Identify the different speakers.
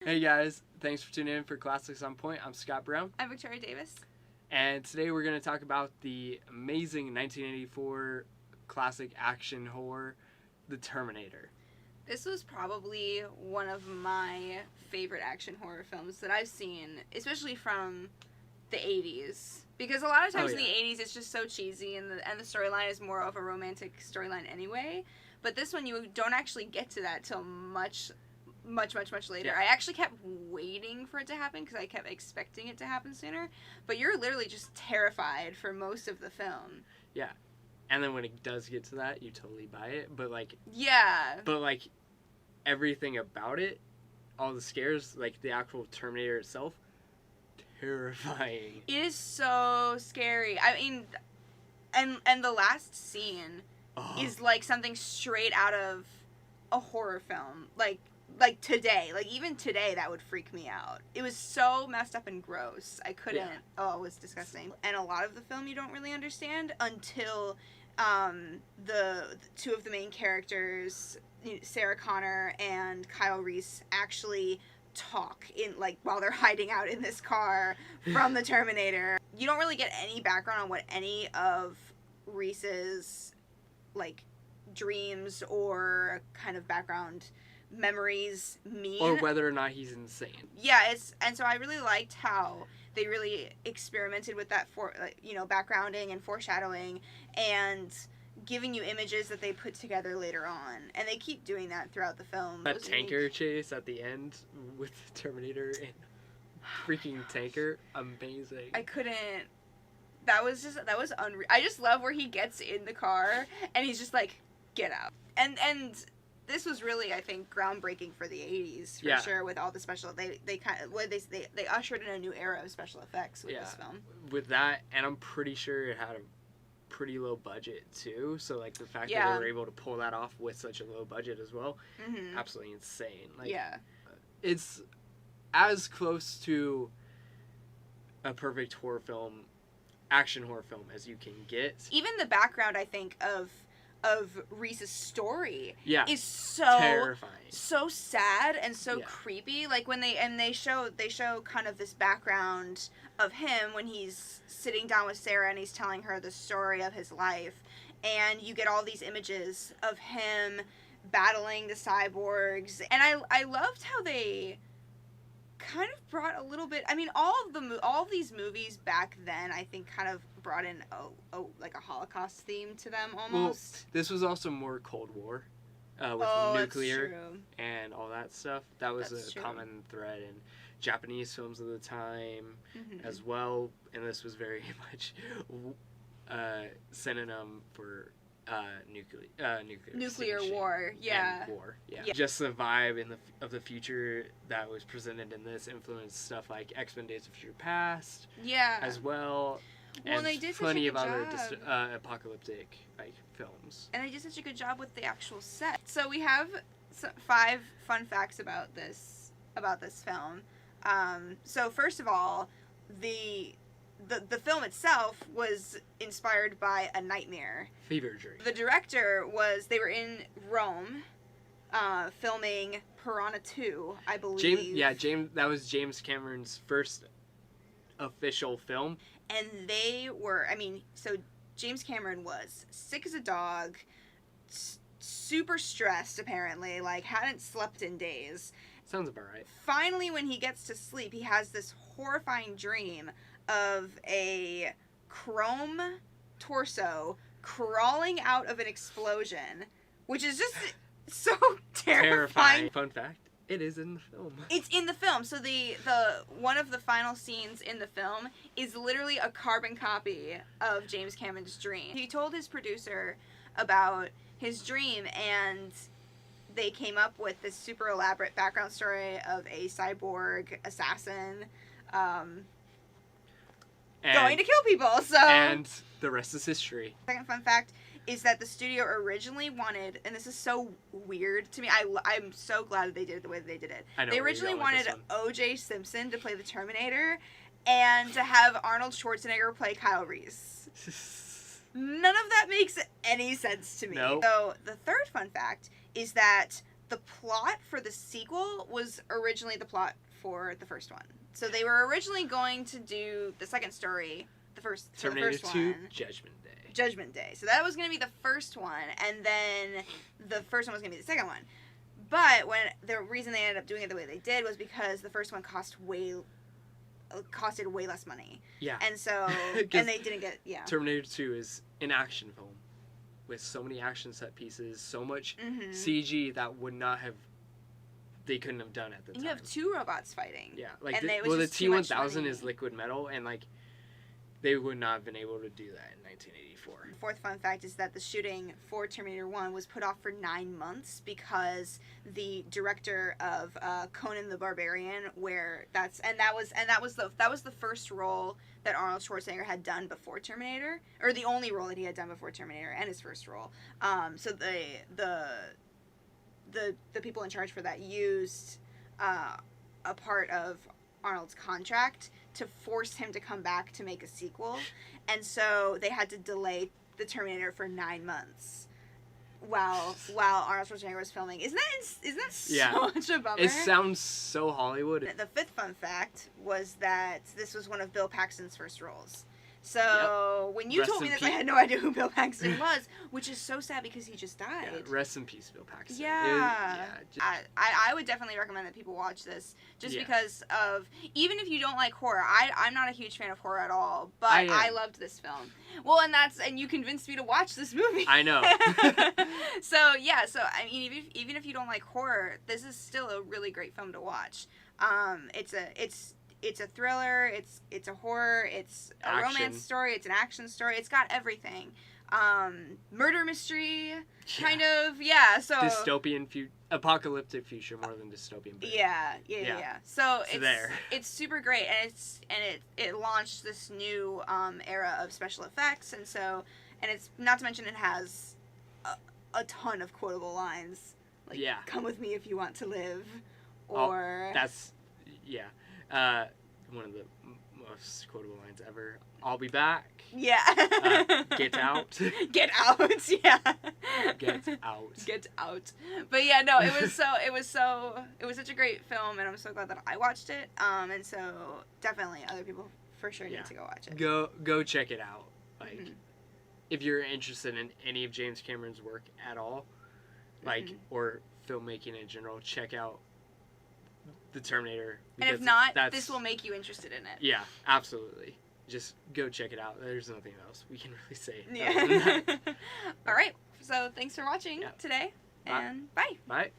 Speaker 1: Hey guys, thanks for tuning in for Classics on Point. I'm Scott Brown.
Speaker 2: I'm Victoria Davis.
Speaker 1: And today we're going to talk about the amazing 1984 classic action horror, The Terminator.
Speaker 2: This was probably one of my favorite action horror films that I've seen, especially from the 80s. Because a lot of times in the 80s it's just so cheesy and the storyline is more of a romantic storyline anyway. But this one you don't actually get to that till much later.
Speaker 1: Yeah.
Speaker 2: I actually kept waiting for it to happen because I kept expecting it to happen sooner. But you're literally just terrified for most of the film.
Speaker 1: Yeah. And then when it does get to that, you totally buy it. But
Speaker 2: yeah.
Speaker 1: Everything about it, all the scares, like the actual Terminator itself, terrifying.
Speaker 2: It is so scary. I mean, and the last scene is like something straight out of a horror film. Like today, even today, that would freak me out. It was so messed up and gross. I couldn't. Yeah. Oh, it was disgusting. And a lot of the film you don't really understand until the two of the main characters, Sarah Connor and Kyle Reese, actually talk in while they're hiding out in this car from the Terminator. You don't really get any background on what any of Reese's dreams or kind of background memories mean,
Speaker 1: or whether or not he's insane.
Speaker 2: Yeah, and so I really liked how they really experimented with that backgrounding and foreshadowing and giving you images that they put together later on, and they keep doing that throughout the film.
Speaker 1: That tanker chase at the end with the Terminator and freaking tanker, amazing.
Speaker 2: I couldn't. That was unreal. I just love where he gets in the car and he's just like, get out. And this was really, I think, groundbreaking for the 80s, for sure, with all the special. They ushered in a new era of special effects with this film.
Speaker 1: With that, and I'm pretty sure it had a pretty low budget too. So the fact that they were able to pull that off with such a low budget as well, absolutely insane. It's as close to a perfect horror film, action horror film as you can get.
Speaker 2: Even the background, I think, of Reese's story is so
Speaker 1: terrifying,
Speaker 2: so sad and so creepy. When they show kind of this background of him when he's sitting down with Sarah and he's telling her the story of his life, and you get all these images of him battling the cyborgs, and I loved how they kind of brought a little bit. I mean, all of these movies back then, I think, kind of brought in a Holocaust theme to them almost.
Speaker 1: Well, this was also more Cold War, with nuclear and all that stuff. That's a common thread in Japanese films of the time as well, and this was very much synonym for
Speaker 2: nuclear war,
Speaker 1: Just the vibe of the future that was presented in this influenced stuff like X-Men: Days of Future Past, as well.
Speaker 2: Well,
Speaker 1: and
Speaker 2: they did
Speaker 1: plenty
Speaker 2: such a
Speaker 1: of
Speaker 2: good
Speaker 1: other apocalyptic films.
Speaker 2: And they did such a good job with the actual set. So we have 5 fun facts about this film. So first of all, the film itself was inspired by a nightmare.
Speaker 1: Fever dream.
Speaker 2: The director they were in Rome, filming Piranha 2, I believe.
Speaker 1: That was James Cameron's first official film.
Speaker 2: And they were, so James Cameron was sick as a dog, super stressed apparently, hadn't slept in days.
Speaker 1: Sounds about right.
Speaker 2: Finally, when he gets to sleep, he has this horrifying dream of a chrome torso crawling out of an explosion, which is just so terrifying.
Speaker 1: Fun fact, it is in the film.
Speaker 2: It's in the film. So the one of the final scenes in the film is literally a carbon copy of James Cameron's dream. He told his producer about his dream, and they came up with this super elaborate background story of a cyborg assassin going to kill people.
Speaker 1: And the rest is history.
Speaker 2: Second fun fact is that the studio originally wanted, and this is so weird to me, I'm so glad that they did it the way that they did it.
Speaker 1: I know
Speaker 2: they originally wanted O.J. Simpson to play the Terminator and to have Arnold Schwarzenegger play Kyle Reese. None of that makes any sense to me.
Speaker 1: Nope.
Speaker 2: So the third fun fact is that the plot for the sequel was originally the plot for the first one. So they were originally going to do the second story,
Speaker 1: Terminator 2,
Speaker 2: one. Judgment Day. So that was going to be the first one, and then the first one was going to be the second one. But the reason they ended up doing it the way they did was because the first one costed way less money.
Speaker 1: Yeah.
Speaker 2: And so, and they didn't get,
Speaker 1: Terminator 2 is an action film with so many action set pieces, so much CG that they couldn't have done at the time.
Speaker 2: You have two robots fighting.
Speaker 1: Yeah. Like, the T-1000 is liquid metal, and, like, they would not have been able to do that in 1984.
Speaker 2: The fourth fun fact is that the shooting for Terminator 1 was put off for 9 months because the director of Conan the Barbarian, that was the first role that Arnold Schwarzenegger had done before Terminator, or the only role that he had done before Terminator, and his first role. So the people in charge for that used a part of Arnold's contract to force him to come back to make a sequel, and so they had to delay the Terminator for 9 months while Arnold Schwarzenegger was filming. Isn't that so much a bummer?
Speaker 1: It sounds so Hollywood.
Speaker 2: The fifth fun fact was that this was one of Bill Paxton's first roles. So when you told me this, I had no idea who Bill Paxton was, which is so sad because he just died.
Speaker 1: Yeah, rest in peace, Bill Paxton.
Speaker 2: I would definitely recommend that people watch this just because of, even if you don't like horror, I'm not a huge fan of horror at all, but I loved this film. Well, and you convinced me to watch this movie.
Speaker 1: I know.
Speaker 2: So I mean, even if you don't like horror, this is still a really great film to watch. It's a thriller, it's a horror, it's a romance story, it's an action story, it's got everything. Murder mystery, kind of, so...
Speaker 1: Dystopian, apocalyptic future more than dystopian. But
Speaker 2: yeah. So
Speaker 1: there.
Speaker 2: It's super great, and it launched this new era of special effects, and it's, not to mention it has a ton of quotable lines, like, come with me if you want to live, or...
Speaker 1: one of the most quotable lines ever. I'll be back.
Speaker 2: Yeah.
Speaker 1: Get out.
Speaker 2: Get out. Yeah.
Speaker 1: Get out.
Speaker 2: Get out. But yeah, no, it was such a great film, and I'm so glad that I watched it. And so definitely other people for sure need to go watch it.
Speaker 1: Go check it out. Like, if you're interested in any of James Cameron's work at all, like, or filmmaking in general, check out the Terminator.
Speaker 2: And if not, this will make you interested in it.
Speaker 1: Yeah, absolutely. Just go check it out. There's nothing else we can really say.
Speaker 2: Yeah. All right. So thanks for watching today, and bye.
Speaker 1: Bye.